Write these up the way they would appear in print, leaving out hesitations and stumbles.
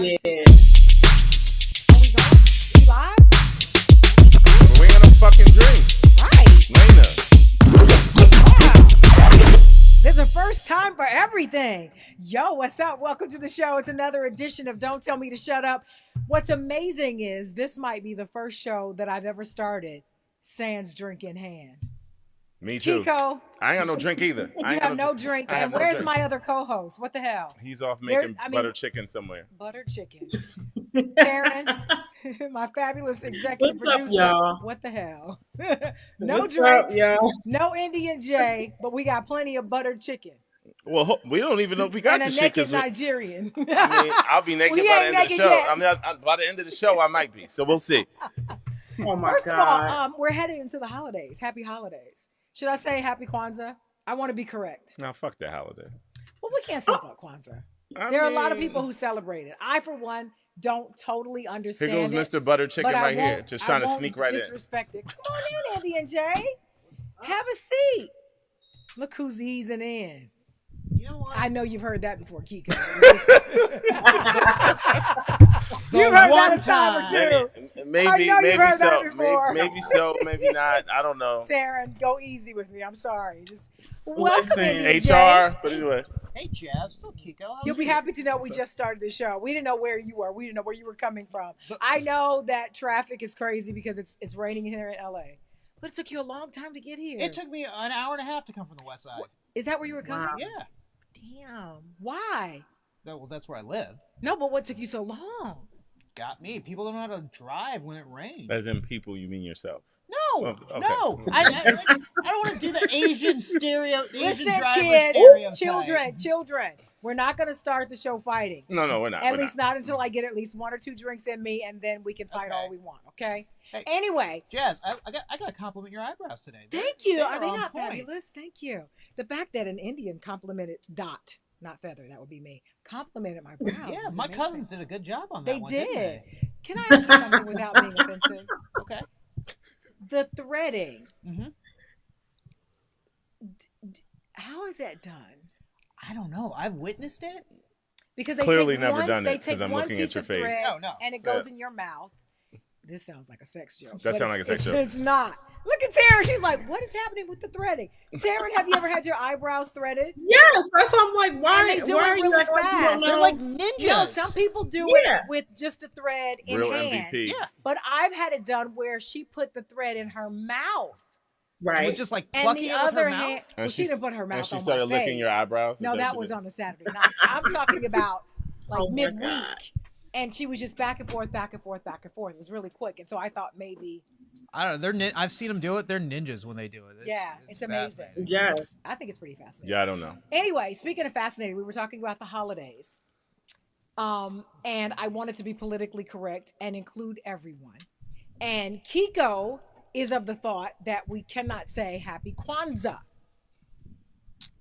Yeah. Are we going? We live? Well, we ain't no fucking drink. Right. Lena. Wow. There's a first time for everything. Yo, what's up? Welcome to the show. It's another edition of Don't Tell Me to Shut Up. What's amazing is this might be the first show that I've ever started sans drink in hand. Me too. Kiko, I ain't got no drink either. you have no drink. I have And no where's drink. my other co-host? What the hell? He's off making I mean- butter chicken somewhere. Butter chicken. Karen, my fabulous executive What's up, producer. y'all? What the hell? No What's drinks, up, y'all? no Indian J, but we got plenty of buttered chicken. Well, we don't even know if we got And the a shit. naked 'Cause Nigerian. I mean, I'll be naked We by the ain't end of the naked show. yet. I mean, by the end of the show, I might be. So we'll see. Oh my First of God. all, we're heading into the holidays. Happy holidays. Should I say happy Kwanzaa? I want to be correct. Now, fuck that holiday. Well, we can't say fuck Kwanzaa. I There are a lot of mean, people who celebrate it. I, for one, don't totally Here understand goes it. Mr. Butter Chicken but I right here, won't- just I trying to won't sneak right in. disrespect it. Come on in, Indian J. Have a seat. Look who's easing in. You know what? I know you've heard that before, Kiko. The You've heard one that a time or two. Maybe, I know you've maybe heard so. that before. Maybe so, maybe not. I don't know. Taryn, go easy with me. I'm sorry. Just welcome, Listen. Indian J. HR, but anyway. Hey, Jazz. What's up, Kiko? How's You'll be it? happy to know we just started the show. We didn't know where you were. We didn't know where you were coming from. I know that traffic is crazy because it's raining here in LA. But it took you a long time to get here. It took me an hour and a half to come from the west side. Is that where you were coming? Wow. Yeah. Damn. Why? Well, that's where I live. No, but what took you so long? Got me. People don't know how to drive when it rains. As in people, you mean yourself. No, Okay. no. I don't want to do the Asian stereo. The Asian Listen, driver kids, stereotype. children. We're not going to start the show fighting. No, we're not. At we're least not until I get at least one or two drinks in me, and then we can fight Okay. all we want. Okay. Hey. Anyway, Jazz, I got to compliment your eyebrows today. thank you. Are they on not point. fabulous? Thank you. The fact that an Indian complimented Dot, not Feather, that would be me, complimented my brows. Yeah, is my amazing. cousins did a good job on that They one. did. Didn't they? Can I ask you something without being offensive? Okay. The threading. Mm-hmm. How is that done? I don't know. I've witnessed it. Because they Clearly take never one, done they it, 'cause take I'm one looking piece at your of face. thread No. and it goes in your mouth. This sounds like a sex joke. That but sound like a sex it's- joke. It's not. Look at Tara. She's like, what is happening with the threading? Taryn, have you ever had your eyebrows threaded? Yes, that's why I'm like, why? And they do why it are you really acting like you fast. don't They're know? like ninjas. No, some people do Yeah. it with just a thread in Real hand. MVP. Yeah. But I've had it done where she put the thread in her mouth. It Right. was just like And plucking the it with other her hand, mouth. well, she didn't put her mouth And she on started my licking face. your eyebrows. No, Is that what was she on a Saturday night. I'm talking about like Oh my midweek. God. And she was just back and forth, back and forth, back and forth. It was really quick. And so I thought maybe, I don't know. I've seen them do it. They're ninjas when they do it. it's amazing. fascinating. Yes. I think it's pretty fascinating. Yeah, I don't know. Anyway, speaking of fascinating, we were talking about the holidays. And I wanted to be politically correct and include everyone. And Kiko is of the thought that we cannot say Happy Kwanzaa.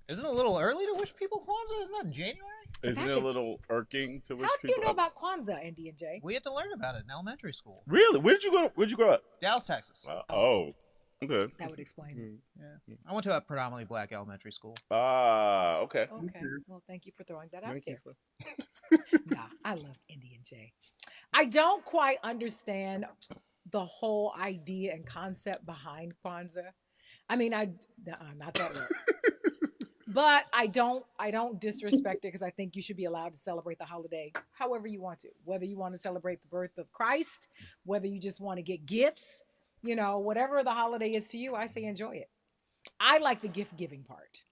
Isn't it a little early to wish people Kwanzaa? Isn't that in January? Isn't it a package. little irking to wish How do you people know up? about Kwanzaa, Andy and Jay? We had to learn about it in elementary school. Really? Where'd you grow up? Dallas, Texas. Oh, okay. That would explain it. Yeah. I went to a predominantly black elementary school. Okay. Okay. Well, thank you for throwing that out Thank you there. for- Nah, I love Indian J. I don't quite understand the whole idea and concept behind Kwanzaa. I mean, not that look. But I don't disrespect it because I think you should be allowed to celebrate the holiday however you want to. Whether you want to celebrate the birth of Christ, whether you just want to get gifts, whatever the holiday is to you, I say enjoy it. I like the gift giving part.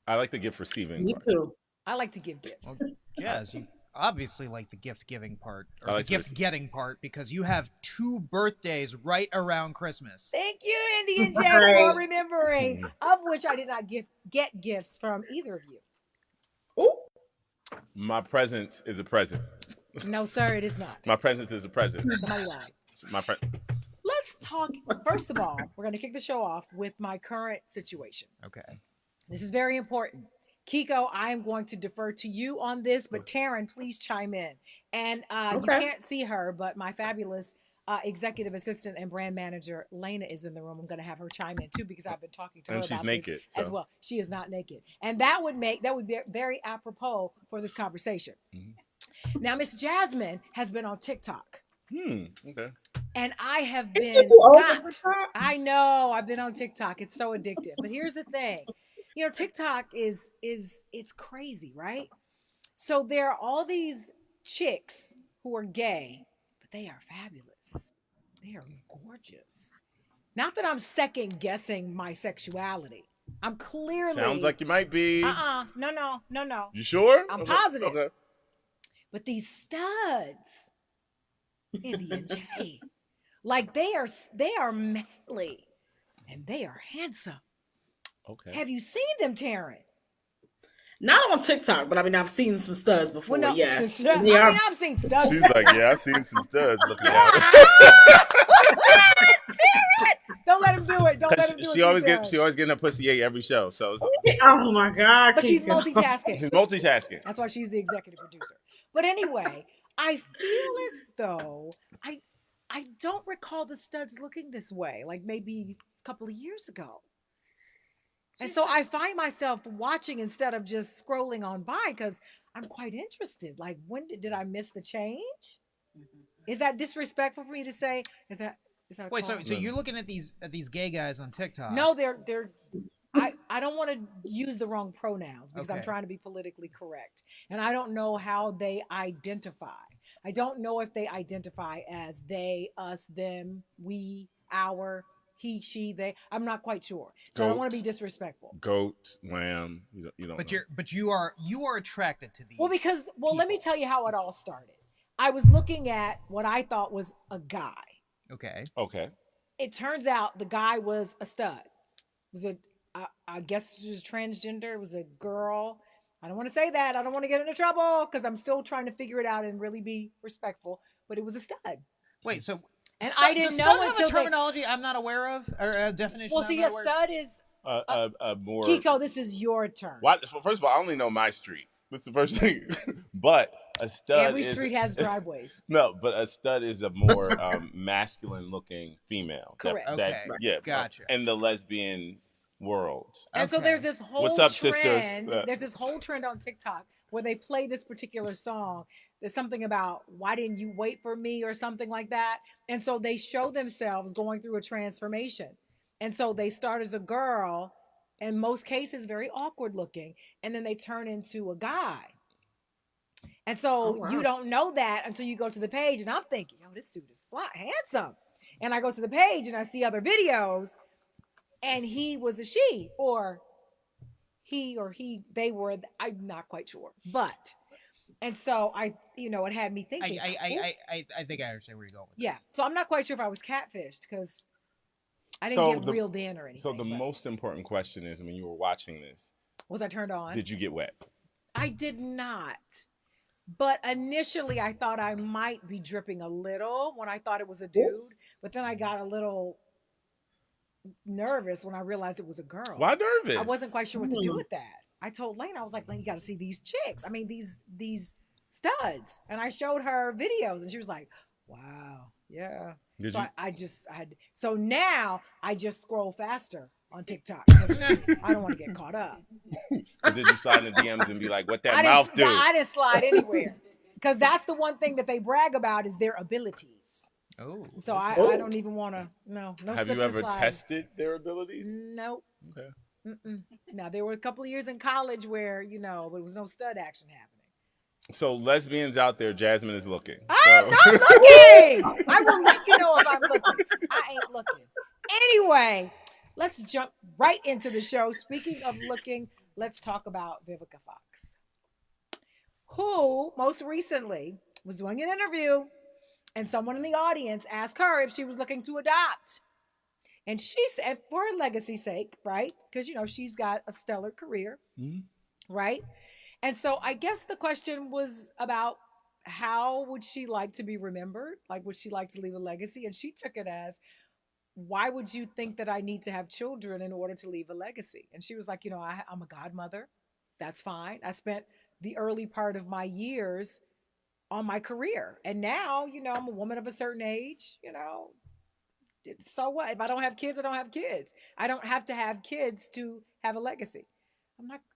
I like the gift receiving. Me part. too. I like to give gifts. Well, Jazz, you obviously like the gift giving part I or like the gift getting part because you have 2 birthdays right around Christmas. Thank you, Indian J, Right. for remembering, of which I did not get gifts from either of you. Ooh. My presence is a present. No, sir, it is not. My presence is a present. Somebody lied. My Let's talk. First of all, we're going to kick the show off with my current situation. Okay. This is very important. Kiko, I'm going to defer to you on this, but Taryn, please chime in. And you Okay. can't see her, but my fabulous executive assistant and brand manager, Lena, is in the room. I'm going to have her chime in too because I've been talking to her And she's about naked, this as so. well. She is not naked. And that would be very apropos for this conversation. Mhm. Now, Miss Jasmine has been on TikTok, Okay. and I have It's been just too old got. for TikTok. I know I've been on TikTok. It's so addictive. But here's the thing, TikTok is it's crazy, right? So there are all these chicks who are gay, but they are fabulous. They are gorgeous. Not that I'm second guessing my sexuality. I'm clearly Sounds like you might be. No. You sure? I'm Okay. positive. Okay. But these studs, Indy and Jay, like they are manly and they are handsome. Okay. Have you seen them, Taryn? Not on TikTok, but I mean, I've seen some studs before. Well, no, Yes, I they are. mean, I've seen studs. She's like, yeah, I've seen some studs looking at it. Don't let him do it. Don't let him do it. She always getting her pussy ate every show. So Oh my God! But she's Kiko. multitasking. she's multitasking. That's why she's the executive producer. But anyway, I feel as though I don't recall the studs looking this way, like maybe a couple of years ago. And so I find myself watching instead of just scrolling on by because I'm quite interested. Like, when did I miss the change? Is that disrespectful for me to say? Is that a Wait, so call? you're looking at these gay guys on TikTok? No, they're I don't want to use the wrong pronouns because I'm Okay. trying to be politically correct. And I don't know how they identify. I don't know if they identify as they, us, them, we, our, he, she, they. I'm not quite sure. So I don't want to be disrespectful. Goat, lamb. You don't. But you are attracted to these. Well, let me tell you how it all started. I was looking at what I thought was a guy. Okay. Okay. It turns out the guy was a stud. I guess it was transgender. It was a girl. I don't want to say that. I don't want to get into trouble because I'm still trying to figure it out and really be respectful. But it was a stud. Wait, so and I didn't does know stud have until a terminology I'm not aware of, or a definition? Well, I'm see, not a aware stud is More. Kiko. This is your turn. Why, first of all, I only know my street. That's the first thing. But a stud. Every street has driveways. No, but a stud is a more masculine-looking female. Correct. Okay. Yeah. Gotcha. In the lesbian world. And so there's this whole What's up, trend. sisters? There's this whole trend on TikTok where they play this particular song. There's something about why didn't you wait for me or something like that. And so they show themselves going through a transformation. And so they start as a girl, in most cases very awkward looking, and then they turn into a guy. And so you don't know that until you go to the page, and I'm thinking, yo, this dude is fly, handsome. And I go to the page and I see other videos, and he was a she, or they were, I'm not quite sure. But, and so it had me thinking. I think I understand where you're going with this. Yeah. So I'm not quite sure if I was catfished because I didn't get reeled in or anything. So the most important question is, when you were watching this, was I turned on? did you get wet? I did not. But initially I thought I might be dripping a little when I thought it was a dude. But then I got a little nervous when I realized it was a girl. Why nervous? I wasn't quite sure what to do with that. I told Lane, I was like, Lane, you got to see these chicks. I mean, these studs. And I showed her videos and she was like, wow, yeah. So now I just scroll faster on TikTok. I don't want to get caught up. Or did you slide in the DMs and be like, what that mouth do? I didn't slide anywhere. Because that's the one thing that they brag about is their abilities. Oh. So I don't even want to, no. Have you ever tested their abilities? Nope. Okay. Now, there were a couple of years in college where, there was no stud action happening. So lesbians out there, Jasmine is looking. I'm not looking. I will let you know if I'm looking. I ain't looking. Anyway, let's jump right into the show. Speaking of looking, let's talk about Vivica Fox, who most recently was doing an interview, and someone in the audience asked her if she was looking to adopt. And she said, for her legacy's sake, right? Because, she's got a stellar career, right? And so I guess the question was about how would she like to be remembered? Like, would she like to leave a legacy? And she took it as, why would you think that I need to have children in order to leave a legacy? And she was like, I'm a godmother. That's fine. I spent the early part of my years on my career. And now, I'm a woman of a certain age, so what? If I don't have kids, I don't have kids. I don't have to have kids to have a legacy.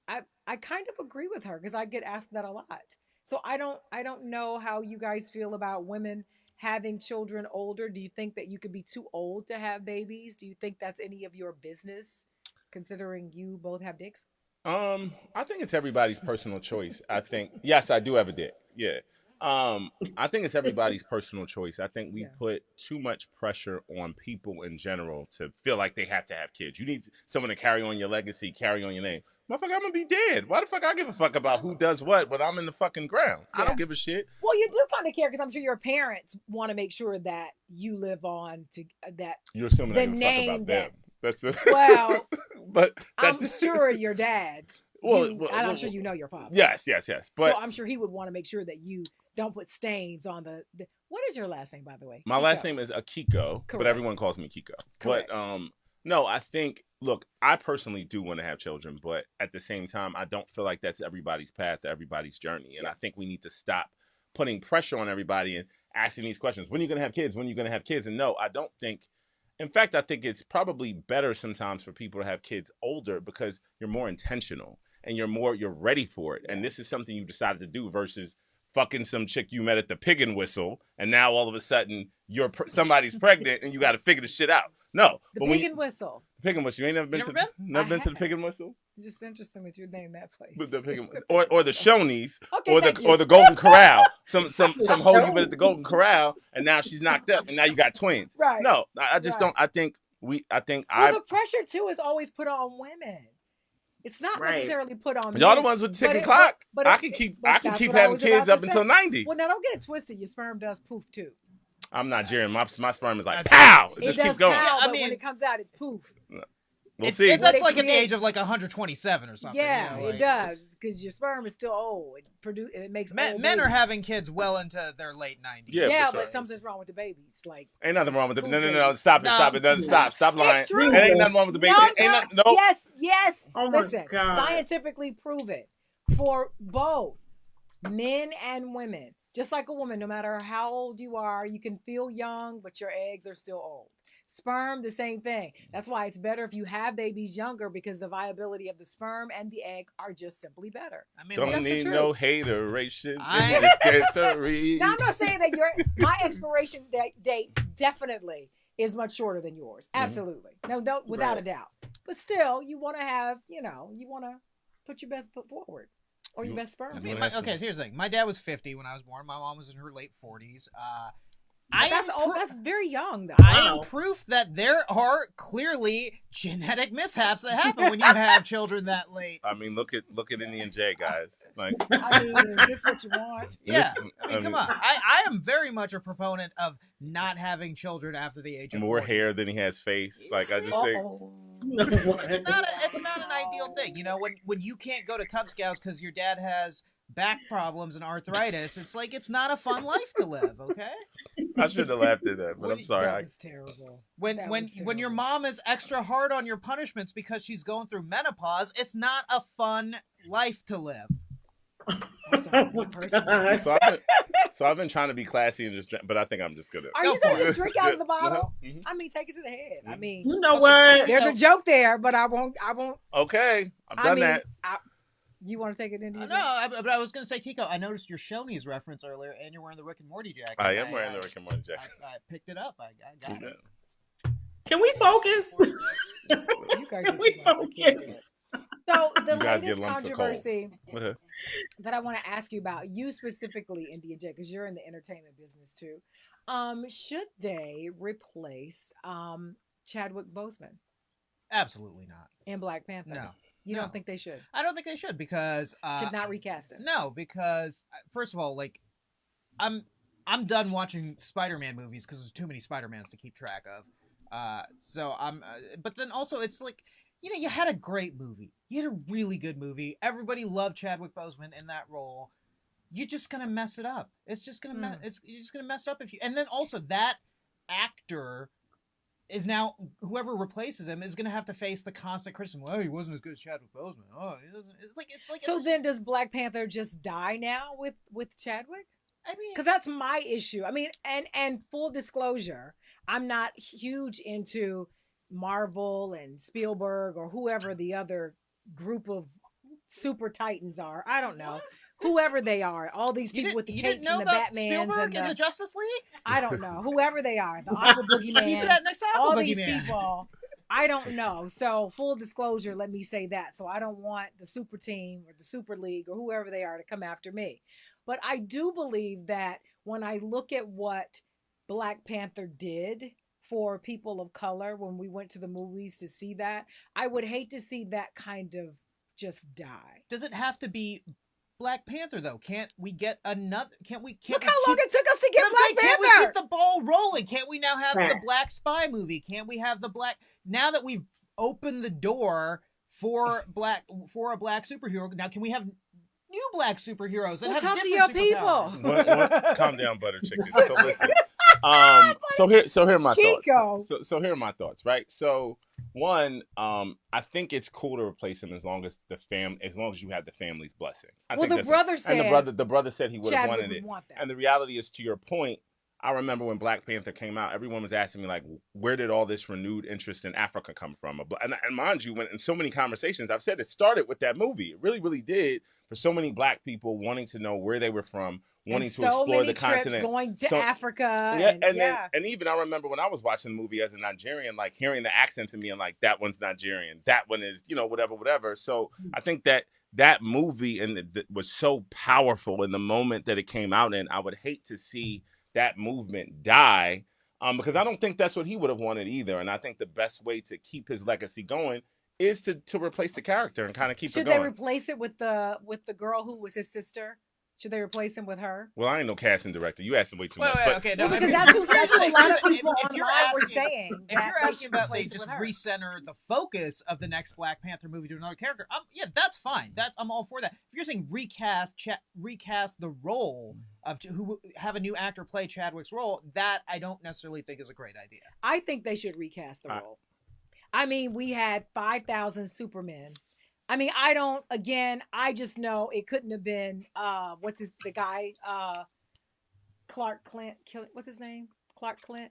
I kind of agree with her because I get asked that a lot. So I don't know how you guys feel about women having children older. Do you think that you could be too old to have babies? Do you think that's any of your business, considering you both have dicks? I think it's everybody's personal choice. I think yes, I do have a dick. Yeah. I think it's everybody's personal choice. I think we Yeah. put too much pressure on people in general to feel like they have to have kids. You need someone to carry on your legacy, carry on your name. Motherfucker, I'm gonna be dead. Why the fuck I give a fuck about who does what when I'm in the fucking ground? I Yeah. don't give a shit. Well, you do kind of care because I'm sure your parents want to make sure that you live on to that You're assuming I the give a fuck name about them. that. That's Well, but I'm that's sure your dad. well, And well, I'm sure you know your father. yes. So But I'm sure he would want to make sure that you don't put stains on the. What is your last name, by the way? my Kiko. last name is Akiko, but Correct. everyone calls me Kiko. Correct. But no, I think look, I personally do want to have children, but at the same time, I don't feel like that's everybody's path, everybody's journey, and I think we need to stop putting pressure on everybody and asking these questions. When are you going to have kids? When are you going to have kids? And no, I don't think. In fact, I think it's probably better sometimes for people to have kids older because you're more intentional and you're ready for it. And this is something you decided to do versus fucking some chick you met at the pig and whistle, and now all of a sudden somebody's pregnant and you got to figure the shit out. No, The but when Pig and Whistle. pig and whistle, you ain't never been You to ever never I been to the have. pig and whistle, It's just interesting that you named that place. the pig and whistle, or the Shoney's, Okay, thank you. or the Golden Corral. Some hoe you met at the Golden Corral, and now she's knocked up, and now you got twins. Right. No, I just Right. don't. I think Well, the pressure too is always put on women. It's not Right. necessarily put on y'all men. the ones with the But ticking it- clock. but I it- can keep but I can that's keep what I having was kids about to up say. until 90. Well, now don't get it twisted. Your sperm does poof too. I'm not Jerry. My sperm is like That's- pow. It It just does keeps going. pow, Yeah, I but when mean- it comes out, it poof. We'll It's- see. That's What it like at the age creates- of like 127 or something. Yeah, you know, it like, does because your sperm is still old. It makes Men, old men are babies. having kids well into their late 90s. Yeah, Yeah, for sure. but something's wrong with the babies. Like Ain't nothing wrong with it. Poop No. babies. Stop it. No. Stop it. Doesn't stop lying. it's true. It ain't nothing wrong with the baby. No, It ain't nothing. Nope. Yes. Oh my Listen, God. scientifically proven for both men and women. Just like a woman, no matter how old you are, you can feel young, but your eggs are still old. Sperm, the same thing. That's why it's better if you have babies younger because the viability of the sperm and the egg are just simply better. I mean, Don't Just the need truth. no hateration. I- Now, I'm not saying that my expiration date definitely is much shorter than yours. Absolutely. No, don't, without a doubt. But still, you want to have, you want to put your best foot forward or your best sperm. I mean, Well, okay, so here's the thing. My dad was 50 when I was born. My mom was in her late 40s. But I am that's very young, though. I am Wow. proof that there are clearly genetic mishaps that happen when you have children that late. I mean, look at Indian J, guys. Like, I mean, is this what you want? Yeah, listen, I mean, come on. I am very much a proponent of not having children after the age of more 40. hair than he has face. Like, I just think. Uh-oh. It's not an ideal thing. You know, when you can't go to Cub Scouts because your dad has back problems and arthritis, it's like it's not a fun life to live. Okay. I shouldn't have laughed at that, but I'm That sorry. was terrible. When That when was when your terrible. mom is extra hard on your punishments because she's going through menopause, it's not a fun life to live. That's not me personally. So I've been trying to be classy and just drink, but I think I'm just gonna. Are Go you gonna for it. just drink out of the bottle? Mhm. I mean, take it to the head. I mean, You know what? there's a joke there, but I won't. Okay, I've I done mean, that. you want to take it into your No, but I was going to say, Kiko, I noticed your Shoney's reference earlier, and you're wearing the Rick and Morty jacket. I am wearing the Rick and Morty I, jacket. I picked it up. I got it. Can we focus? You guys are Can we too much. I can't do focus? it. So the You guys get latest lumps of coal. controversy Okay. that I want to ask you about, you specifically, India J, because you're in the entertainment business too. Should they replace Chadwick Boseman Absolutely not. in Black Panther? No. You No. don't think they should? I don't think they should because Should not recast him. no, because first of all, like I'm done watching Spider-Man movies because there's too many Spider-Mans to keep track of. So I'm, but then also it's like, you know, you had a great movie. You had a really good movie. Everybody loved Chadwick Boseman in that role. You're just gonna mess it up. It's just gonna you're just gonna mess it up if you. And then also that actor is now whoever replaces him is gonna have to face the constant criticism. Well, he wasn't as good as Chadwick Boseman. Oh, he doesn't. It's like. So then, does Black Panther just die now with Chadwick? I mean, Because that's my issue. I mean, and full disclosure, I'm not huge into Marvel and Spielberg or whoever the other group of super titans are. I don't know whoever they are, all these You people with the you capes didn't know and the about Batmans Spielberg and in the Justice League? I don't know, whoever they are, the Aqua Boogeyman. He sat next to Aqua All these Boogeyman. people, I don't know. So full disclosure, let me say that. So I don't want the super team or the super league or whoever they are to come after me. But I do believe that when I look at what Black Panther did for people of color when we went to the movies to see that, I would hate to see that kind of just die. Does it have to be Black Panther though? Can't we get another? Can't we Look we how long keep, it took us to but get I'm Black saying, can't we Panther. keep the ball rolling? Can't we now have the Facts. Black Spy movie? Can't we have the Black? Now that we've opened the door for a black superhero, now can we have new black superheroes that Well, have talk to different your superpowers? people. Calm down, butter chicken. So listen. So here are my Kiko. thoughts. So here are my thoughts, right? So one, I think it's cool to replace him as long as you have the family's blessing. I Well, think the that's brother it. said, and the brother said he would have Chadwick wanted would it. want that. And the reality is, to your point, I remember when Black Panther came out, everyone was asking me, like, where did all this renewed interest in Africa come from? And mind you, when in so many conversations, I've said it started with that movie. It really, really did, for so many Black people wanting to know where they were from, wanting to so explore many the trips continent. going to So- Africa. Yeah, and and even I remember when I was watching the movie as a Nigerian, like hearing the accents and being like, that one's Nigerian, that one is, whatever. So I think that movie was so powerful in the moment that it came out in. I would hate to see that movement die, because I don't think that's what he would have wanted either. And I think the best way to keep his legacy going is to replace the character and kind of keep it Should going. they replace it with the girl who was his sister? Should they replace him with her? Well, I ain't no casting director. You asking way too much. Wait, But okay, Well, no, because I mean, that's what a lot of if- people if you're online were asking- saying. If that you're they asking should about they replace it just with her. recenter the focus of the next Black Panther movie to another character, yeah, that's fine. I'm all for that. If you're saying recast the role of who have a new actor play Chadwick's role, that I don't necessarily think is a great idea. I think they should recast the role. I mean, we had 5,000 Supermen. I mean, I just know it couldn't have been, the guy, Clark Clint, what's his name? Clark Clint?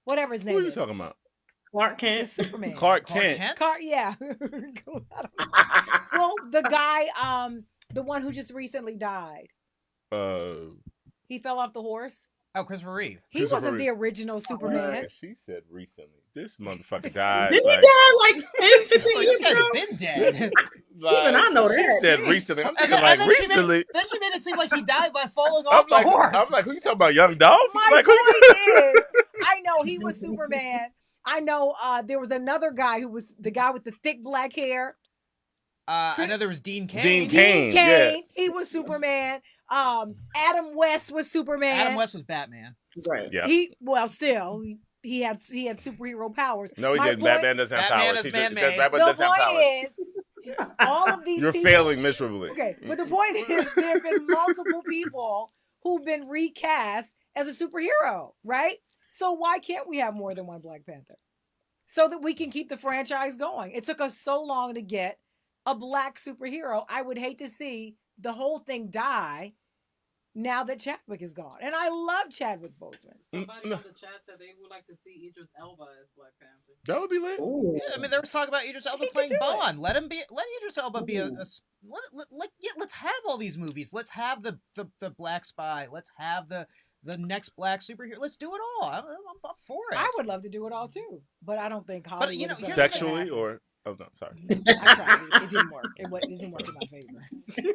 Whatever his name who are you is. talking about? Clark The Kent. Superman. Clark Kent. Yeah. Well, the guy, the one who just recently died. He fell off the horse. Oh, Christopher Reeve. He Christopher wasn't the Reeve. original Superman. She said recently. This motherfucker died. Didn't like, he die like 10, 15 Like, years this guy's ago? been dead. Even I know She that. said recently. I'm And thinking then, like and then recently. she made it seem like he died by falling I'm off the like, horse. I'm like, who you talking about, Young Dolph? My Like, who you point is, I know he was Superman. I know there was another guy who was the guy with the thick black hair. I know there was Dean Cain. Dean Cain. Yeah. He was Superman. Adam West was Superman. Adam West was Batman. Right. Yeah. He had superhero powers. No, he My didn't. point- Batman doesn't have Batman powers. is He just- man-made. Batman The doesn't have point powers. is, all of these You're people, failing miserably. Okay, but the point is, there have been multiple people who've been recast as a superhero, right? So why can't we have more than one Black Panther? So that we can keep the franchise going. It took us so long to get a black superhero. I would hate to see the whole thing die now that Chadwick is gone. And I love Chadwick Boseman. Somebody on the chat said they would like to see Idris Elba as Black Panther. That would be lit. Ooh. Yeah, I mean, there was talk about Idris Elba He could playing do it. Bond. Let Idris Elba be Ooh. let's have all these movies. Let's have the Black Spy. Let's have the next black superhero. Let's do it all. I'm up for it. I would love to do it all too, but I don't think Hollywood. you know, is here's gonna the thing. Sexually happen. or no, sorry. I tried. It didn't work. It didn't work in my favor.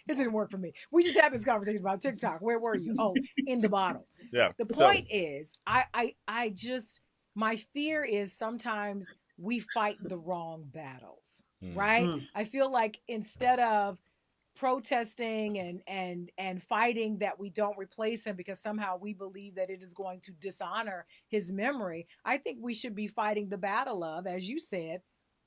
It didn't work for me. We just had this conversation about TikTok. Where were you? Oh, in the bottle. Yeah. The point is, I just, my fear is sometimes we fight the wrong battles, right? Mm. I feel like instead of protesting and fighting that we don't replace him because somehow we believe that it is going to dishonor his memory, I think we should be fighting the battle of, as you said,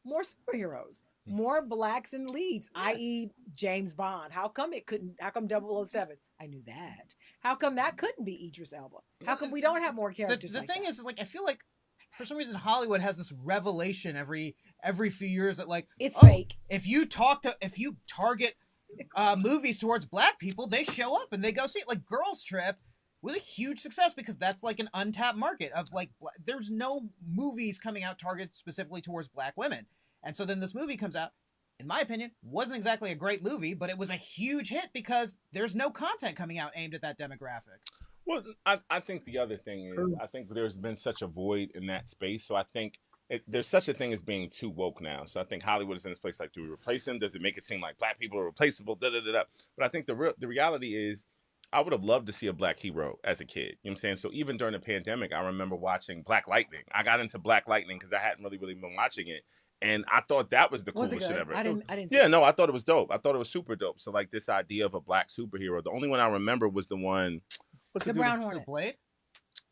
more superheroes, more blacks in leads, i.e. James Bond. How come 007? I knew that. How come that couldn't be Idris Elba? How come we don't have more characters The like thing that? is like I feel like for some reason Hollywood has this revelation every few years that like It's fake. If you target movies towards black people, they show up and they go see it. Like Girls Trip was a huge success because that's like an untapped market of like there's no movies coming out targeted specifically towards black women. And so then this movie comes out in my opinion, wasn't exactly a great movie, but it was a huge hit because there's no content coming out aimed at that demographic. Well, I think the other thing is, I think there's been such a void in that space. So I think there's such a thing as being too woke now. So I think Hollywood is in this place like, do we replace him? Does it make it seem like black people are replaceable? Da, da, da, da. But I think the reality is, I would have loved to see a black hero as a kid. You know what I'm saying? So even during the pandemic, I remember watching Black Lightning. I got into Black Lightning because I hadn't really been watching it. And I thought that was the Was it coolest shit good? ever. I didn't. Yeah, no, I thought it was dope. I thought it was super dope. So like this idea of a black superhero. The only one I remember was the one. What's The dude? Brown The Hornet. Blade?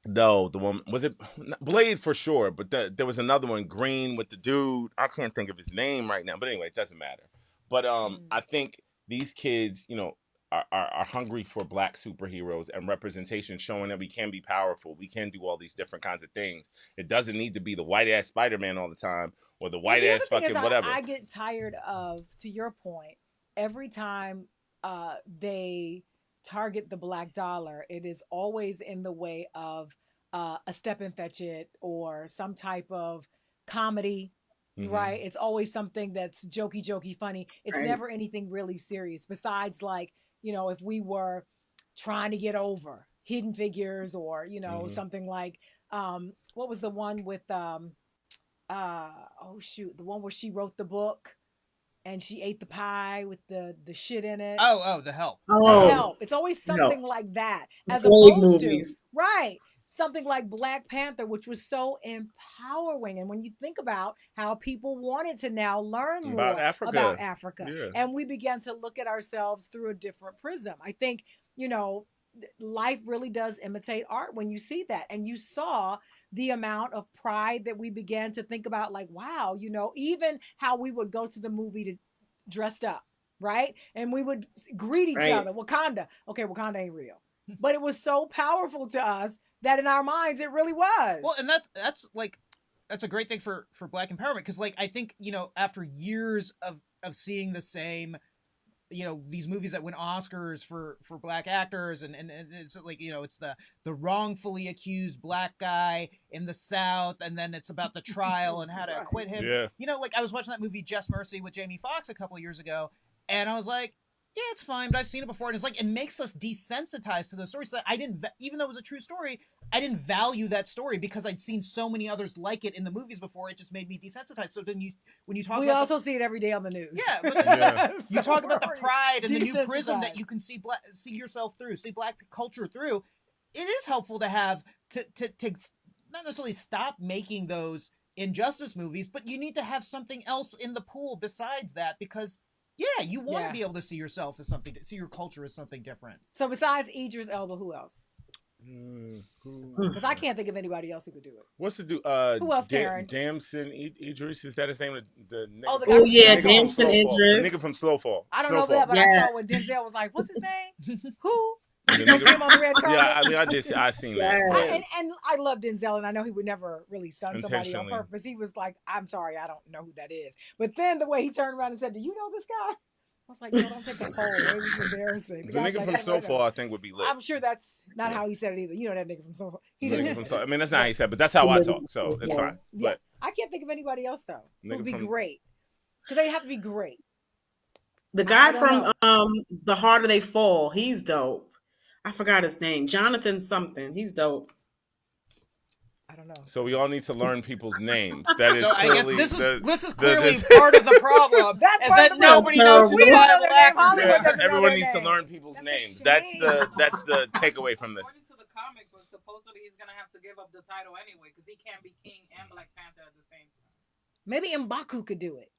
No, the one was it Blade for sure, but there was another one, green with the dude. I can't think of his name right now, but anyway, it doesn't matter. But I think these kids, you know, are hungry for black superheroes and representation, showing that we can be powerful, we can do all these different kinds of things. It doesn't need to be the white ass Spider-Man all the time or the white ass fucking whatever. I get tired of, to your point, every time they target the black dollar, it is always in the way of a Step and Fetch It or some type of comedy, right? It's always something that's jokey, funny. It's Right. never anything really serious besides, like, you know, if we were trying to get over Hidden Figures or, you know, something like, what was the one with, the one where she wrote the book and she ate the pie with the shit in it. Oh, The Help. Oh, Help. It's always something like that. As slave opposed movies. to, right, something like Black Panther, which was so empowering. And when you think about how people wanted to now learn more About Africa. Yeah. and we began to look at ourselves through a different prism. I think, you know, life really does imitate art when you see that. And you saw the amount of pride that we began to think about, like, wow, you know, even how we would go to the movie to dressed up, right? And we would greet each Right. other. Wakanda. Okay, Wakanda ain't real. But it was so powerful to us that in our minds it really was. Well, and that's a great thing for black empowerment, because like I think, you know, after years of seeing the same, you know, these movies that win Oscars for black actors, and it's like, you know, it's the wrongfully accused black guy in the South, and then it's about the trial and how to acquit him. Yeah. You know, like I was watching that movie Just Mercy with Jamie Foxx a couple of years ago, and I was like, yeah, it's fine, but I've seen it before. And it's like, it makes us desensitized to those stories. So I didn't, even though it was a true story, I didn't value that story because I'd seen so many others like it in the movies before. It just made me desensitized. So then when you talk we about also see it every day on the news. yeah, but Yeah. you talk about the we're pride and the new prism desensitized. that you can see yourself through, see black culture through. It is helpful to have to not necessarily stop making those injustice movies, but you need to have something else in the pool besides that, because yeah, you want to be able to see yourself as something, see your culture as something different. So besides Idris Elba, who else? Because I can't think of anybody else who could do it. What's the dude? Who else, Taryn? Damson Idris, is that his name? The nigga Oh, the from- guy Oh yeah, Snowfall. Damson Snowfall. The Idris. nigga from Snowfall. I don't know Snowfall. that, but I Yeah. saw when Denzel was like, "What's his name? Who?" The You don't see nigga- him on the red carpet. Yeah, I mean, I seen that. Yeah. And I love Denzel, and I know he would never really son somebody on Intentionally. purpose. He was like, "I'm sorry, I don't know who that is." But then the way he turned around and said, "Do you know this guy?" I was like, "No, don't take the poll. It was embarrassing." The guy was nigga like, from "I know." Snowfall, I think, would be lit. I'm sure that's not how he said it either. You know that nigga from Snowfall. He The nigga doesn't. from Snowfall. I mean, that's not how he said, but that's how I talk, so it's fine. Yeah, But I can't think of anybody else though who Nigga would be from- great, because they have to be great. The guy I don't from know. The Harder They Fall, he's dope. I forgot his name. Jonathan something. He's dope. I don't know. so we all need to learn people's names. That is So I guess clearly this is clearly this- part of the problem. That's is part that of the problem. nobody knows who We the don't know viable their name. actors Hollywood Yeah, are. doesn't know everyone their needs to name. learn people's That's a names. shame. That's the takeaway from this. According to the comic book, supposedly he's gonna have to give up the title anyway because he can't be king and Black Panther at the same time. Maybe M'Baku could do it.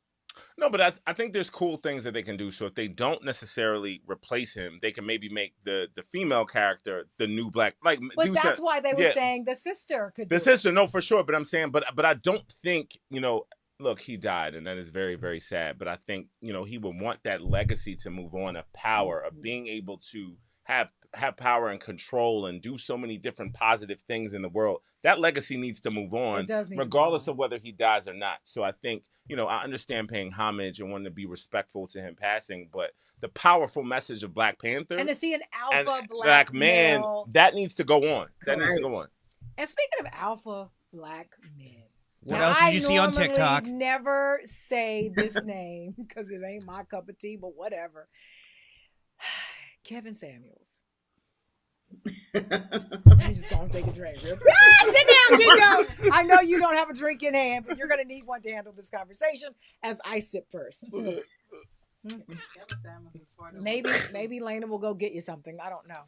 No, but I think there's cool things that they can do. So if they don't necessarily replace him, they can maybe make the female character the new black, like But do that's some- why they were yeah. saying the sister could do The it. sister, no, for sure. But I'm saying, but I don't think, you know, look, he died, and that is very, very sad. But I think, you know, he would want that legacy to move on, of power, of being able to have power and control and do so many different positive things in the world. That legacy needs to move on, It does need to move regardless on. of whether he dies or not. So I think, you know, I understand paying homage and wanting to be respectful to him passing, but the powerful message of Black Panther And to see an and alpha black man, male. that needs to go on. That needs to Correct. go on. And speaking of alpha black men, What Now, else did you see on normally TikTok? never say this name because it ain't my cup of tea, but whatever. Kevin Samuels. I'm just gonna take a drink. Sit down, Kingo. I know you don't have a drink in hand, but you're gonna need one to handle this conversation as I sip first. Maybe Lena will go get you something. I don't know.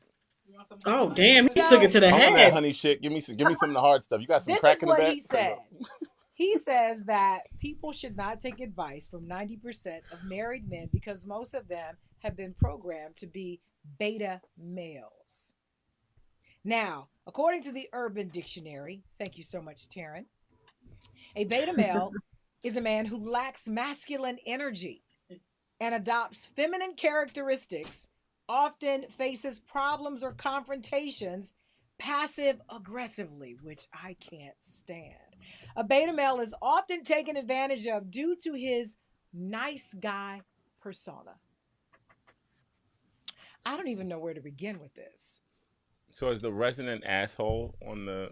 Oh damn, he So- took it to the All that head. honey shit. Give me some of the hard stuff. You got some This crack is in the what back? he said. He says that people should not take advice from 90% of married men because most of them have been programmed to be beta males. Now, according to the Urban Dictionary, thank you so much, Taryn, a beta male is a man who lacks masculine energy and adopts feminine characteristics, often faces problems or confrontations passive aggressively, which I can't stand. A beta male is often taken advantage of due to his nice guy persona. I don't even know where to begin with this. So as the resident asshole on the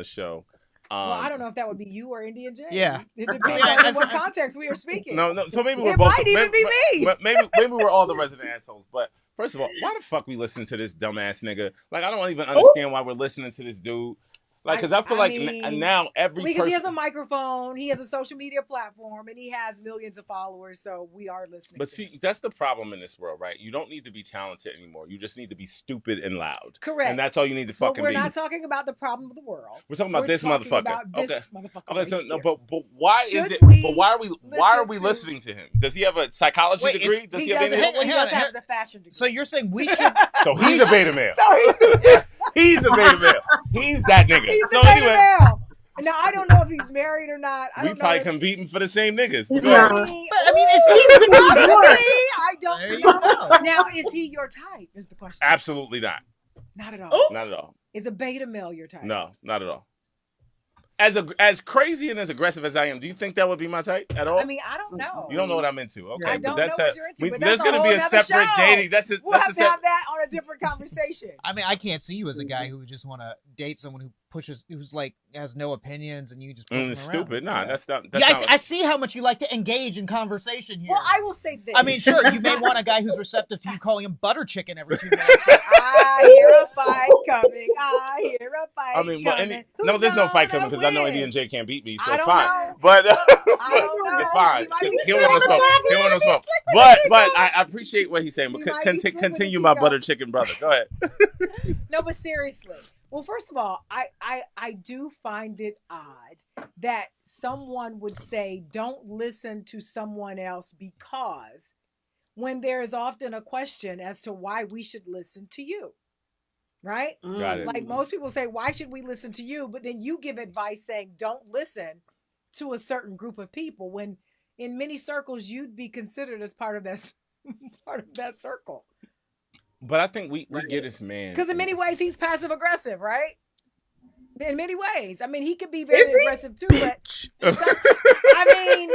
show. Well, I don't know if that would be you or Indian J. Yeah. It depends Yeah, on I- in what context we are speaking. No. So maybe we're It both. might even be me. Maybe we're all the resident assholes. But first of all, why the fuck we listen to this dumbass nigga? Like, I don't even understand why we're listening to this dude. Like, because I feel like now every because he has person. a microphone, he has a social media platform, and he has millions of followers. So we are listening. But to see, him. that's the problem in this world, right? You don't need to be talented anymore. You just need to be stupid and loud. Correct. And that's all you need to But fucking we're be. not talking about the problem of the world. We're talking about this talking motherfucker. About this motherfucker. Okay, so right no, here. but why Should is it? we But why are we listen to- listening to him? Does he have a psychology Wait, degree? Does he he have doesn't. any? What he Hang on, does have is a fashion degree. So you're saying we should? So he's a beta male. So He's a beta male. He's that nigga. he's So a beta anyway, male. Now I don't know if he's married or not. I we don't probably know. competing for the same niggas. He's Go ahead. not. I mean, if he's Possibly, I don't There you know. go. Now, is he your type? Is the question. Absolutely not. Not at all. Oh. Not at all. Is a beta male your type? No, not at all. As crazy and as aggressive as I am, do you think that would be my type at all? I mean, I don't know. You don't know what I'm into. Okay, I but don't that's know what you're into, but there's that's a gonna be whole a nother separate show. dating. We'll have to have that on a different conversation. I mean, I can't see you as a guy who would just want to date someone who's like has no opinions and you just push them around. Stupid. Nah, Yeah. that's not. I see how much you like to engage in conveation here. Well, I will say this. I mean, sure, you may want a guy who's receptive to you calling him butter chicken every 2 minutes. But I hear a fight coming. I hear a fight I mean, well, coming. no, there's no fight coming Who's because I know gonna Indian win? J can't beat me, so I it's don't fine. know. But I don't know. it's fine. He might be He don't want to slick smoke. with He don't want to smoke. it. But I appreciate what he's saying. But He might be slick with continue, it, my Kiko. butter chicken brother. Go ahead. No, but seriously. Well, first of all, I do find it odd that someone would say, don't listen to someone else because when there is often a question as to why we should listen to you. Right? Got it. Like most people say, why should we listen to you? But then you give advice saying, don't listen to a certain group of people when in many circles you'd be considered as part of that circle. But I think we get this man. Because in many ways he's passive aggressive, right? In many ways. I mean, he could be very aggressive too, but I mean,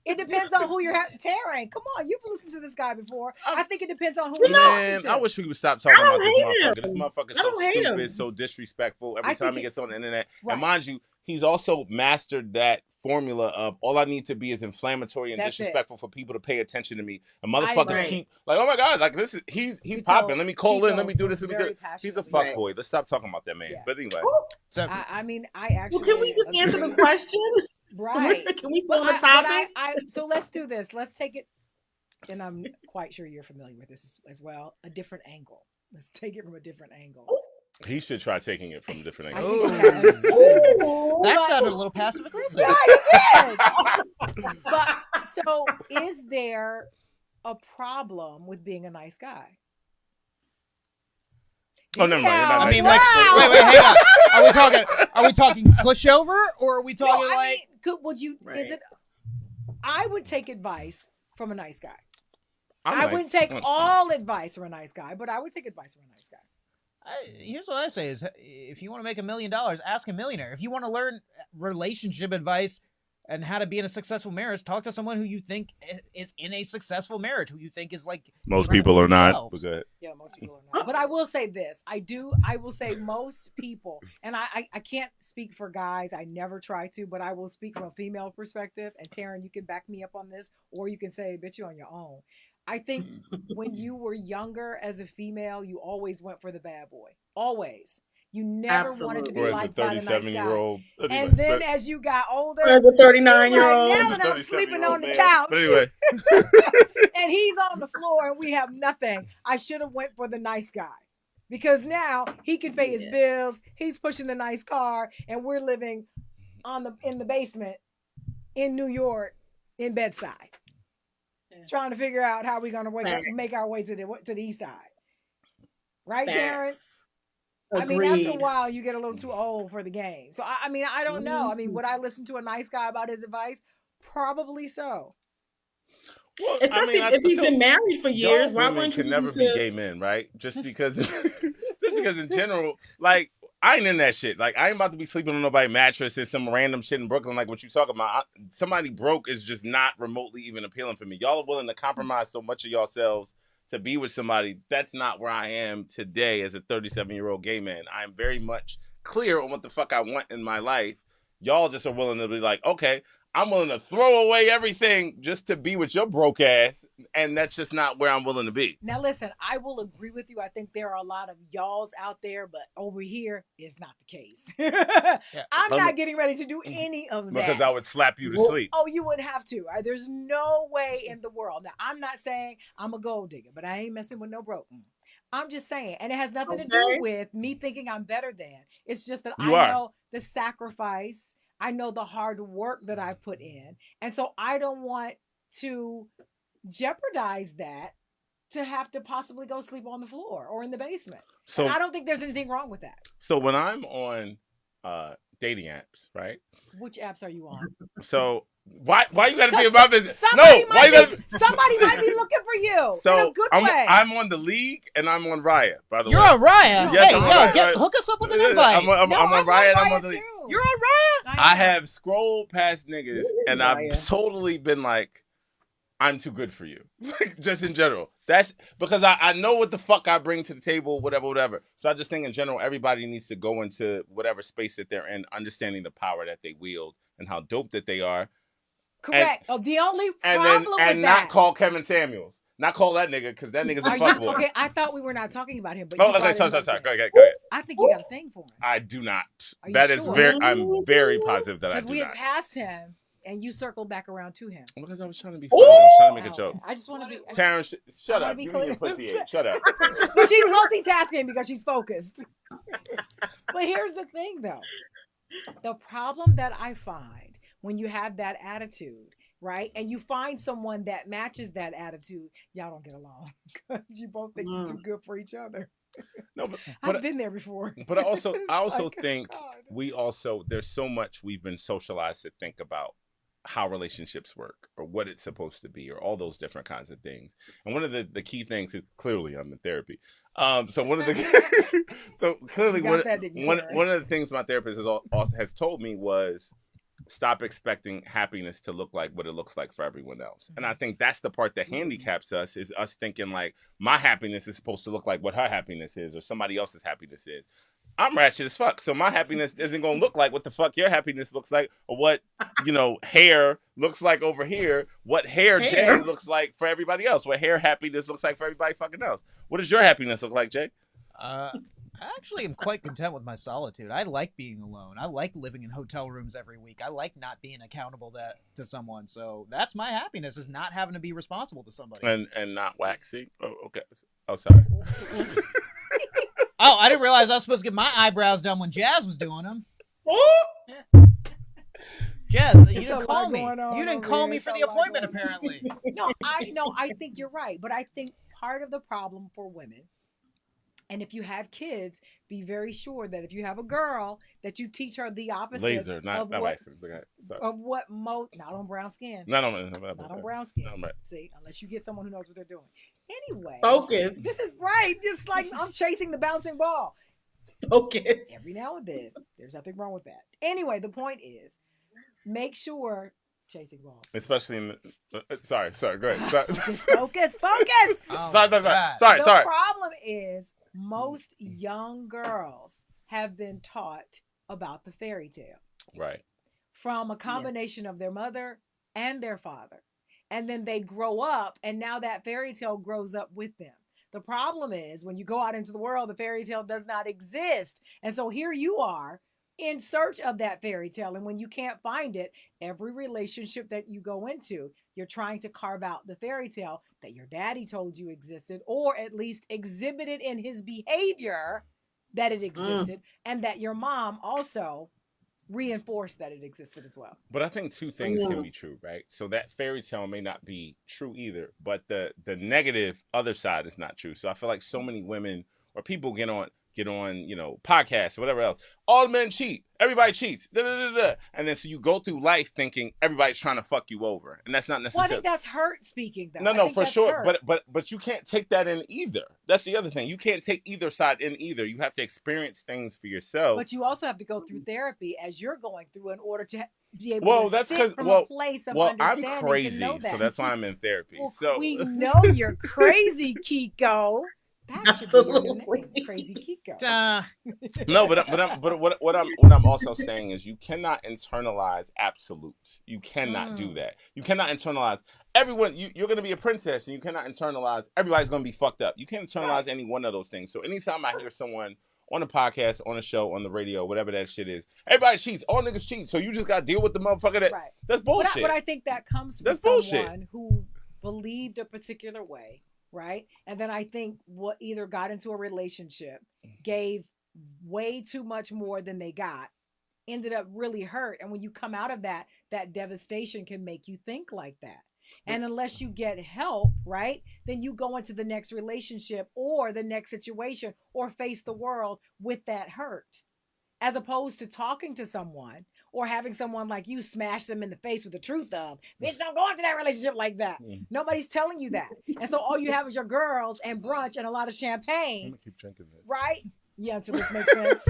it depends on who you're Taryn, come on, you've listened to this guy before. I think it depends on who you're Man, talking to. I wish we would stop talking I don't about this hate motherfucker. him. This motherfucker's I so don't hate stupid, him. so disrespectful every I time think he gets on the internet. Right. And mind you, he's also mastered that formula of all I need to be is inflammatory and That's it. disrespectful for people to pay attention to me. And I motherfuckers agree. keep like, oh my god, like this is he's Kiko- popping. Let me call in. Kiko Let me do this. was Let me do very it. He's passionate a about fuck it. boy. Let's stop talking about that man. Yeah. But anyway, so I mean, I actually. Well, can we just answer the agree. question? Right. Can we stay But on the topic? so let's do this. Let's take it, and I'm quite sure you're familiar with this as well. A different angle. Let's take it from a different angle. he should try taking it from a different I angle. think he has. that But- sounded a little passive aggressive. Yeah, it did. But so, is there a problem with being a nice guy? Oh, never mind. You're not Yeah, I mean, nice. like, wait, hang on. Are we talking pushover, or are we No, talking I like? mean, would you? Right. Is it? I would take advice from a nice guy. I'm I like, wouldn't take all advice from a nice guy, but I would take advice from a nice guy. Here's what I say: is if you want to make $1 million, ask a millionaire. If you want to learn relationship advice, and how to be in a successful marriage, talk to someone who you think is in a successful marriage, who you think is like Most people are not. But go ahead. Yeah, most people are not. But I will say this. I will say most people, and I can't speak for guys. I never try to, but I will speak from a female perspective. And Taryn, you can back me up on this, or you can say, bitch, you on your own. I think when you were younger as a female, you always went for the bad boy. Always. You never wanted to be Or as a like by the nice guy. 37-year-old. Anyway, and then as you got older, As a 39-year-old. like, now that I'm sleeping on the man. couch, But anyway. and he's on the floor and we have nothing, I should have went for the nice guy. Because now he can pay his bills, he's pushing the nice car, and we're living in the basement in New York in Bedside. Trying to figure out how we're gonna make our way to the east side. Right, Taryn? I mean, after a while, you get a little too old for the game. So, I mean, I don't know. I mean, would I listen to a nice guy about his advice? Probably so. Well, especially if he's been married for years. Why wouldn't you never be gay men, right? Just because in general, like, I ain't in that shit. Like, I ain't about to be sleeping on nobody's mattress in some random shit in Brooklyn like what you talking about. Somebody broke is just not remotely even appealing for me. Y'all are willing to compromise so much of yourselves to be with somebody. That's not where I am today as a 37-year-old gay man. I am very much clear on what the fuck I want in my life. Y'all just are willing to be like, okay, I'm willing to throw away everything just to be with your broke ass, and that's just not where I'm willing to be. Now, listen, I will agree with you. I think there are a lot of y'alls out there, but over here is not the case. I'm not getting ready to do any of that. Because I would slap you to sleep. Oh, you would have to. There's no way in the world. Now, I'm not saying I'm a gold digger, but I ain't messing with no broke. I'm just saying, and it has nothing to do with me thinking I'm better than. It's just that I know the sacrifice. I know the hard work that I put in. And so I don't want to jeopardize that to have to possibly go sleep on the floor or in the basement. So and I don't think there's anything wrong with that. So when I'm on dating apps, right? Which apps are you on? So why you gotta be about business? Somebody might be looking for you. So in a good way. I'm on the League and I'm on Raya, by the way. You're on Raya? Yes, hey, hook us up with an invite. I'm on Raya and I'm on the League. You're on Raya? I have scrolled past niggas and I've totally been like, I'm too good for you. Like, just in general. That's because I know what the fuck I bring to the table, whatever. So I just think in general, everybody needs to go into whatever space that they're in, understanding the power that they wield and how dope that they are. Correct. The only problem with that. Not call Kevin Samuels. Not call that nigga, because that nigga's a fuckboy. Okay, I thought we were not talking about him. But okay, sorry. Go ahead. I think you got a thing for him. I do not. That is sure? I'm very positive that I do not. Because we had passed him, and you circled back around to him. Because I was trying to be funny. I was trying to make a joke. I just want to be... Terrence, shut up. Give me your pussy ache. Shut up. But she's multitasking because she's focused. But here's the thing, though. The problem that I find when you have that attitude, right? And you find someone that matches that attitude, y'all don't get along because you both think you're too good for each other. No, but I've been there before. But I also think there's so much we've been socialized to think about how relationships work or what it's supposed to be or all those different kinds of things. And one of the key things is clearly I'm in therapy. So one of the one of the things my therapist has told me was stop expecting happiness to look like what it looks like for everyone else. And I think that's the part that handicaps us, is us thinking like my happiness is supposed to look like what her happiness is or somebody else's happiness is. I'm ratchet as fuck. So my happiness isn't going to look like what the fuck your happiness looks like or what, hair looks like over here, what hair Jay looks like for everybody else, what hair happiness looks like for everybody fucking else. What does your happiness look like, Jay? I actually am quite content with my solitude. I like being alone. I like living in hotel rooms every week. I like not being accountable to someone. So that's my happiness, is not having to be responsible to somebody. And not waxing? Oh, okay. Oh, sorry. Oh, I didn't realize I was supposed to get my eyebrows done when Jazz was doing them. Jazz, you didn't call me. You didn't call me for the appointment, apparently. No, I think you're right. But I think part of the problem for women, and if you have kids, be very sure that if you have a girl, that you teach her the opposite. Laser, not what most, not on brown skin. Not on brown skin. No, right. See, unless you get someone who knows what they're doing. Anyway, focus. This is right. Just like I'm chasing the bouncing ball. Focus. Every now and then, there's nothing wrong with that. Anyway, the point is, make sure chasing balls. Especially in sorry, go ahead. Focus. Oh Sorry. The problem is most young girls have been taught about the fairy tale. Right. From a combination of their mother and their father. And then they grow up, and now that fairy tale grows up with them. The problem is when you go out into the world, the fairy tale does not exist. And so here you are in search of that fairy tale. And when you can't find it, every relationship that you go into, you're trying to carve out the fairy tale that your daddy told you existed, or at least exhibited in his behavior that it existed, and that your mom also reinforced that it existed as well. But I think two things can be true, right? So that fairy tale may not be true either, but the negative other side is not true. So I feel like so many women or people get on, podcasts or whatever else. All men cheat. Everybody cheats. And then so you go through life thinking everybody's trying to fuck you over, and that's not necessarily. Well, I think that's hurt speaking, though. No, for sure. But you can't take that in either. That's the other thing. You can't take either side in either. You have to experience things for yourself. But you also have to go through therapy as you're going through in order to be able to sit from a place of understanding I'm crazy, to know that. so that's why I'm in therapy. Well, so we know you're crazy, Kiko. That should be your name, Crazy Kiko. No, but what I'm also saying is you cannot internalize absolutes. You cannot do that. You cannot internalize everyone. You're going to be a princess, and you cannot internalize everybody's going to be fucked up. You can't internalize any one of those things. So anytime I hear someone on a podcast, on a show, on the radio, whatever that shit is, everybody cheats. All niggas cheat. So you just got to deal with the motherfucker that. Right. That's bullshit. But I think that comes from someone who believed a particular way. Right. And then I think what either got into a relationship, gave way too much more than they got, ended up really hurt. And when you come out of that, that devastation can make you think like that. And unless you get help, right, then you go into the next relationship or the next situation or face the world with that hurt, as opposed to talking to someone or having someone like you smash them in the face with the truth of, bitch, don't go into that relationship like that. Nobody's telling you that. And so all you have is your girls and brunch and a lot of champagne. I'm gonna keep drinking this. Right? Yeah, until this makes sense.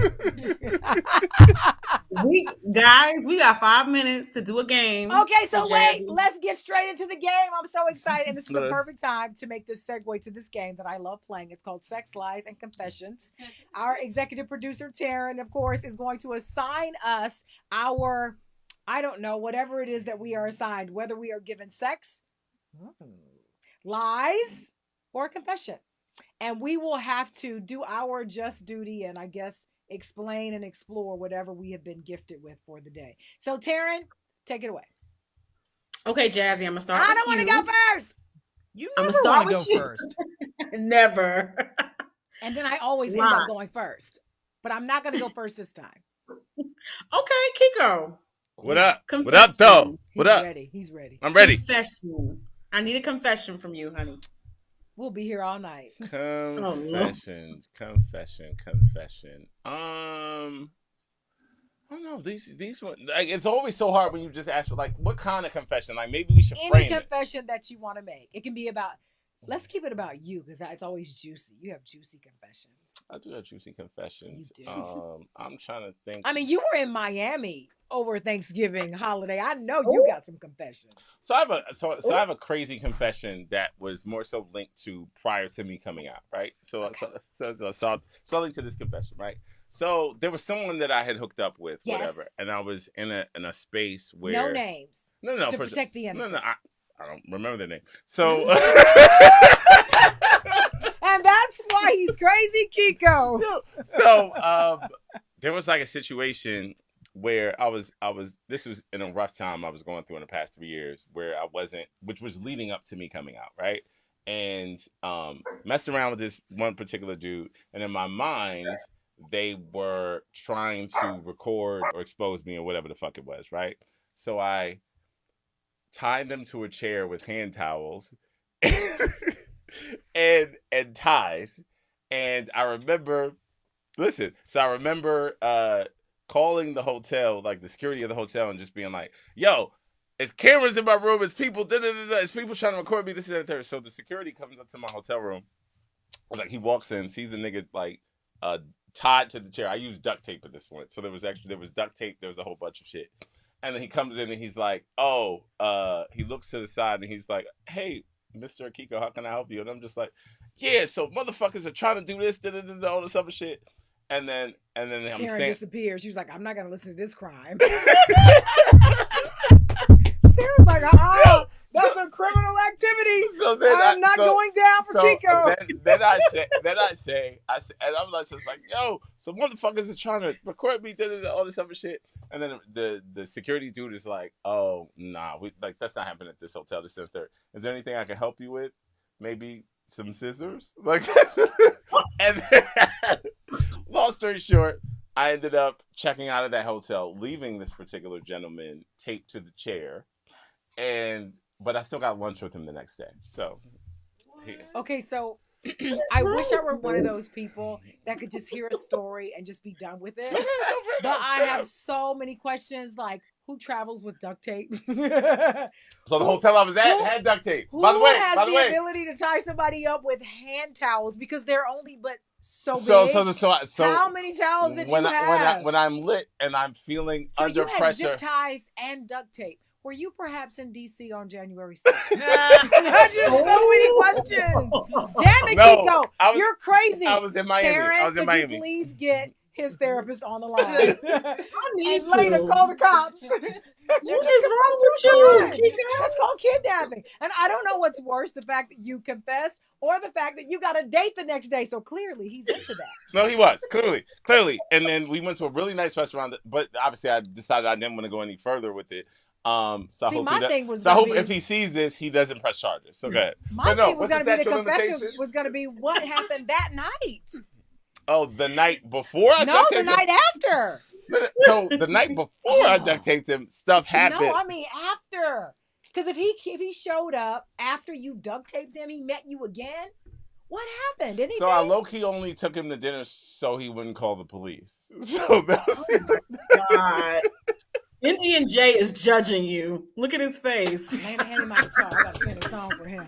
We got 5 minutes to do a game. Okay, so wait, let's get straight into the game. I'm so excited. And this is the perfect time to make this segue to this game that I love playing. It's called Sex, Lies, and Confessions. Our executive producer, Taryn, of course, is going to assign us our, I don't know, whatever it is that we are assigned, whether we are given sex, lies, or confession. And we will have to do our just duty and I guess explain and explore whatever we have been gifted with for the day. So Taryn, take it away. Okay, Jazzy, I'm going to start I don't want to go first. You never want to go first. Never. And then I always end up going first. But I'm not going to go first this time. Okay, Kiko. What up? Confession. What up, though? What up? He's ready. I'm ready. Confession. I need a confession from you, honey. We'll be here all night. Confession. I don't know. These ones, like, it's always so hard when you just ask for like what kind of confession. Like maybe we should frame any confession that you want to make. It can be about. Let's keep it about you because it's always juicy. You have juicy confessions. I do have juicy confessions. You do. I'm trying to think. I mean, you were in Miami over Thanksgiving holiday. I know you got some confessions. So I have a crazy confession that was more so linked to prior to me coming out, right? So I'll link to this confession, right? So there was someone that I had hooked up with, whatever, and I was in a space where no names. No, to protect the innocent. No, I don't remember their name. So and that's why he's crazy, Kiko. So there was like a situation where I was this was in a rough time I was going through in the past 3 years where I wasn't, which was leading up to me coming out, right? And messed around with this one particular dude, and in my mind they were trying to record or expose me or whatever the fuck it was, right? So I tied them to a chair with hand towels and ties. And I remember calling the hotel, like the security of the hotel, and just being like, yo, it's cameras in my room, it's people, it's people trying to record me, this and that. So the security comes up to my hotel room. Like he walks in, sees a nigga like tied to the chair. I used duct tape at this point. So there was duct tape, there was a whole bunch of shit. And then he comes in and he's like, he looks to the side and he's like, hey, Mr. Akiko, how can I help you? And I'm just like, yeah, so motherfuckers are trying to do this, all this other shit. And then I'm Taryn saying, disappears. She was like, I'm not gonna listen to this crime. Sarah's like, that's some criminal activity. So then I'm not going down for Kiko. Then I say, and I'm like, just like, yo, some motherfuckers are trying to record me, all this other shit. And then the security dude is like, oh, nah, that's not happening at this hotel. This is third. Is there anything I can help you with? Maybe some scissors? Like, and then, long story short, I ended up checking out of that hotel, leaving this particular gentleman taped to the chair, but I still got lunch with him the next day. So, okay, so I wish I were one of those people that could just hear a story and just be done with it. But I have so many questions, like who travels with duct tape? So the hotel I was at had duct tape. By the Who way, has the ability to tie somebody up with hand towels because they're only but so big? So how many towels did you have? When I'm lit and I'm feeling under pressure. So you had zip ties and duct tape. Were you perhaps in DC on January 6th? Just so many questions. Damn it, Kiko. You're crazy. I was in Miami. Terrence, could you please get his therapist on the line? I need and later call the cops. You just wrong with you. That's called kidnapping. And I don't know what's worse, the fact that you confessed or the fact that you got a date the next day. So clearly he's into that. No, he was. Clearly. And then we went to a really nice restaurant, but obviously I decided I didn't want to go any further with it. So I hope if he sees this, he doesn't press charges. Okay. My thing was going to be the confession was going to be what happened that night. Oh, the night before I duct taped him? No, the night after. So the night before I duct taped him, stuff happened. No, I mean after. Because if he showed up after you duct taped him, he met you again. What happened? Anything? So I low-key only took him to dinner so he wouldn't call the police. So that's... Oh my God. Indian J is judging you. Look at his face. Hand him my guitar. I gotta sing a song for him.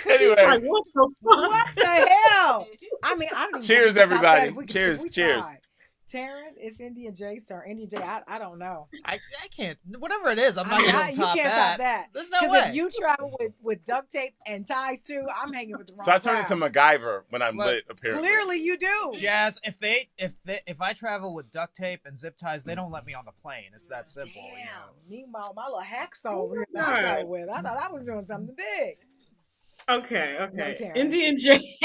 Anyway, like, what the fuck? What the hell? I mean, I don't even. Cheers, everybody. Cheers. Taryn, it's Indian J's turn. Indian J, I don't know. I can't. Whatever it is, I'm not gonna top you can't top that. There's no way. Because if you travel with duct tape and ties too, I'm hanging with the wrong. So I turn into MacGyver when I'm lit. Apparently, clearly you do. Jazz, if I travel with duct tape and zip ties, they don't let me on the plane. It's that simple. Damn. You know? Meanwhile, my little hacksaw over here that I travel with, I thought I was doing something big. Okay. No, Indian J.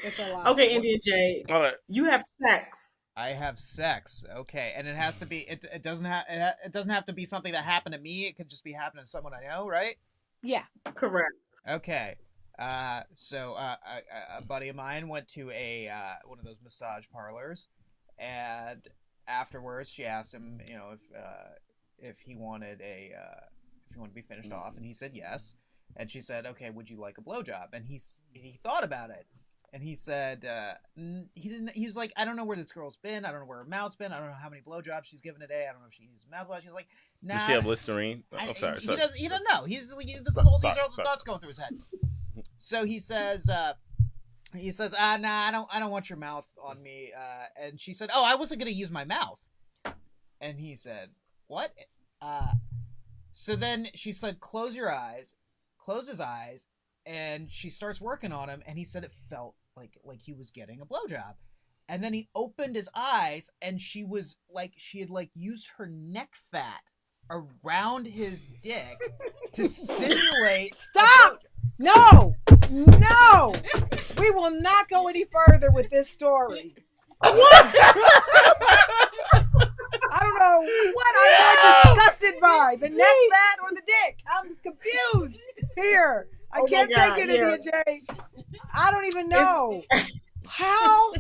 It's a lot. Okay, Indian J. All right. You have sex. I have sex. Okay, and it has to be. It doesn't have to be something that happened to me. It could just be happening to someone I know, right? Yeah. Correct. Okay. So a buddy of mine went to one of those massage parlors, and afterwards she asked him, if he wanted to be finished off, and he said yes. And she said, "Okay, would you like a blowjob?" And he thought about it. And he said, he was like, I don't know where this girl's been. I don't know where her mouth's been. I don't know how many blowjobs she's given a day. I don't know if she uses mouthwash. She's like, nah. Does she have Listerine? I'm sorry. He doesn't know. These are all the thoughts going through his head. So he says, nah, I don't want your mouth on me. And she said, oh, I wasn't going to use my mouth. And he said, what? So then she said, close your eyes, close his eyes. And she starts working on him, and he said it felt like he was getting a blowjob. And then he opened his eyes, and she had used her neck fat around his dick to simulate. Stop! No! We will not go any further with this story. What? I don't know what I'm disgusted by, the neck fat or the dick. I'm confused here. I can't take it, Indian J. I don't even know. How?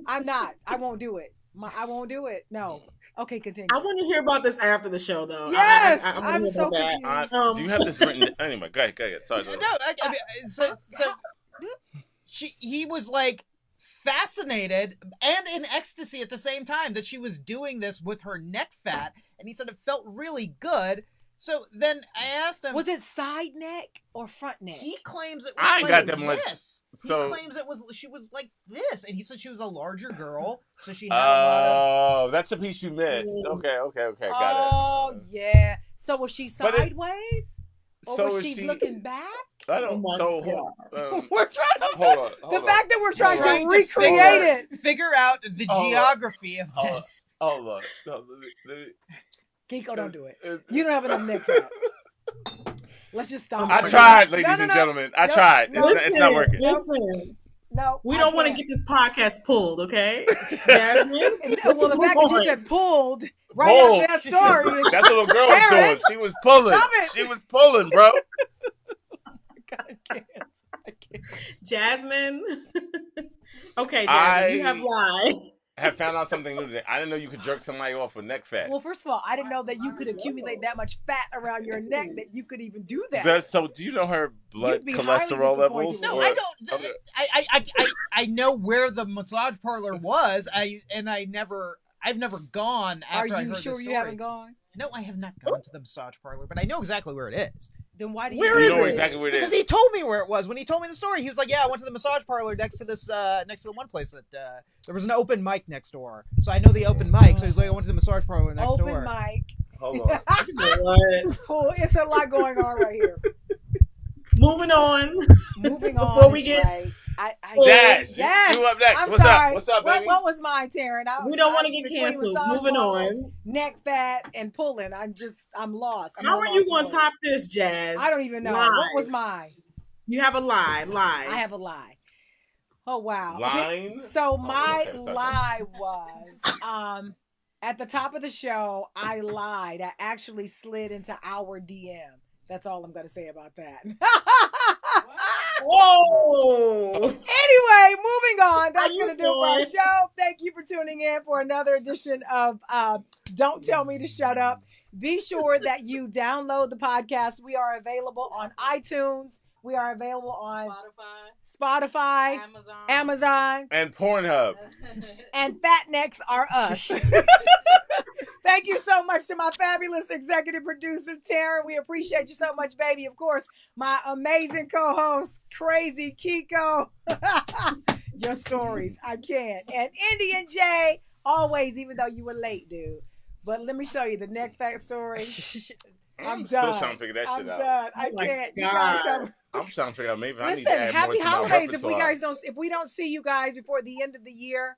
I'm not. I won't do it. I won't do it. No. Okay, continue. I want to hear about this after the show, though. Yes, I'm so confused. Do you have this written? Anyway, go ahead. Sorry. No, he was fascinated and in ecstasy at the same time that she was doing this with her neck fat, and he said it felt really good. So then I asked him. Was it side neck or front neck? He claims it was I ain't like got that much, this. so- He claims she was like this, and he said she was a larger girl, so she had a lot of. Oh, that's a piece you missed. Okay, got it. Oh yeah. So was she But it- sideways? Or So was is she she looking back? I don't. Oh my So God. We're trying to hold on. the fact that we're trying Hold to on. recreate it. Figure out the Hold on. geography of Hold on. this. Hold on. Kiko, don't do it. You don't have enough neck fat. Let's just stop. I right tried, now. ladies No, and no. gentlemen. I No, tried. no. It's not working. Listen, No, we I don't want to can't. get this podcast pulled, okay? Jasmine? Well, the fact that you said pulled right Pulled. after that story is That's what the girl was Karen. doing. She was pulling. Stop it. She was pulling, bro. I can't. Jasmine? Okay, Jasmine, you have lied. Have found out something new today. I didn't know you could jerk somebody off with neck fat. Well, first of all, I didn't know that you could accumulate that much fat around your neck that you could even do that. So do you know her blood You'd be highly cholesterol levels? disappointed No, with I it. don't. Okay. I know where the massage parlor was. I've never gone Are after I you heard sure the you story. haven't gone? No, I have not gone to the massage parlor, but I know exactly where it is. Then why do you? Where You is know it? exactly where it Because is. he told me where it was when he told me the story. He was like, "Yeah, I went to the massage parlor next to this, next to the one place that there was an open mic next door. So I know the open mic. So he's like, I went to the massage parlor next Open door. mic. Hold on. You know what? Cool. It's a lot going on right here. Moving on. Moving on. Before we is get- right. Jazz, Yes. you up next. I'm What's sorry. up? What's up, baby? What was mine, Taryn? We don't want to get canceled. Moving on. Neck fat and pulling. I'm lost. How are you going to top this, Jazz? I don't even know. Lies. What was mine? You have a lie. Lies. I have a lie. Oh wow. Lines? So Oh, my okay, sorry. lie was at the top of the show, I lied. I actually slid into our DM. That's all I'm gonna say about that. Whoa! Anyway, moving on. That's you going to do it for our doing? show. Thank you for tuning in for another edition of Don't Tell Me to Shut Up. Be sure that you download the podcast. We are available on iTunes. We are available on Spotify, Amazon, And Pornhub. and Fat Necks Are Us. Thank you so much to my fabulous executive producer, Tara. We appreciate you so much, baby. Of course, my amazing co-host, Crazy Kiko. Your stories, I can't. And Indian J, always, even though you were late, dude. But let me tell you the neck fat story. I'm still done. trying to figure that I'm shit out. done. I Oh my can't. You God. guys have... I'm trying to figure out maybe I need Listen, to add happy more to my holidays. repertoire. If we don't see you guys before the end of the year,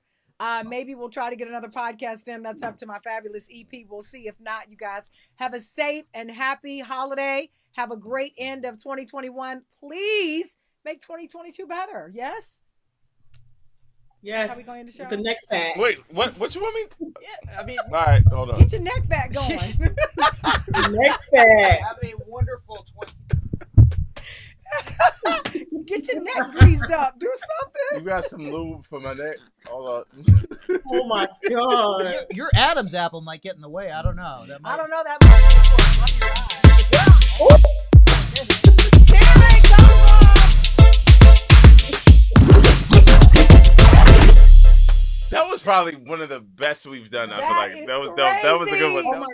maybe we'll try to get another podcast in. That's up to my fabulous EP. We'll see. If not, you guys have a safe and happy holiday. Have a great end of 2021. Please make 2022 better. Yes. Yes. How we going to show? The next fat. Wait, what you want me? Yeah, I mean, All right, hold on. Get your neck back going. Next fat. have a wonderful 20. Get your neck greased up. Do something. You got some lube for my neck? Hold on. Oh my God. Your Adam's apple might get in the way. I don't know. That might... I don't know that much. That was probably one of the best we've done. I feel like that was a good one. Oh my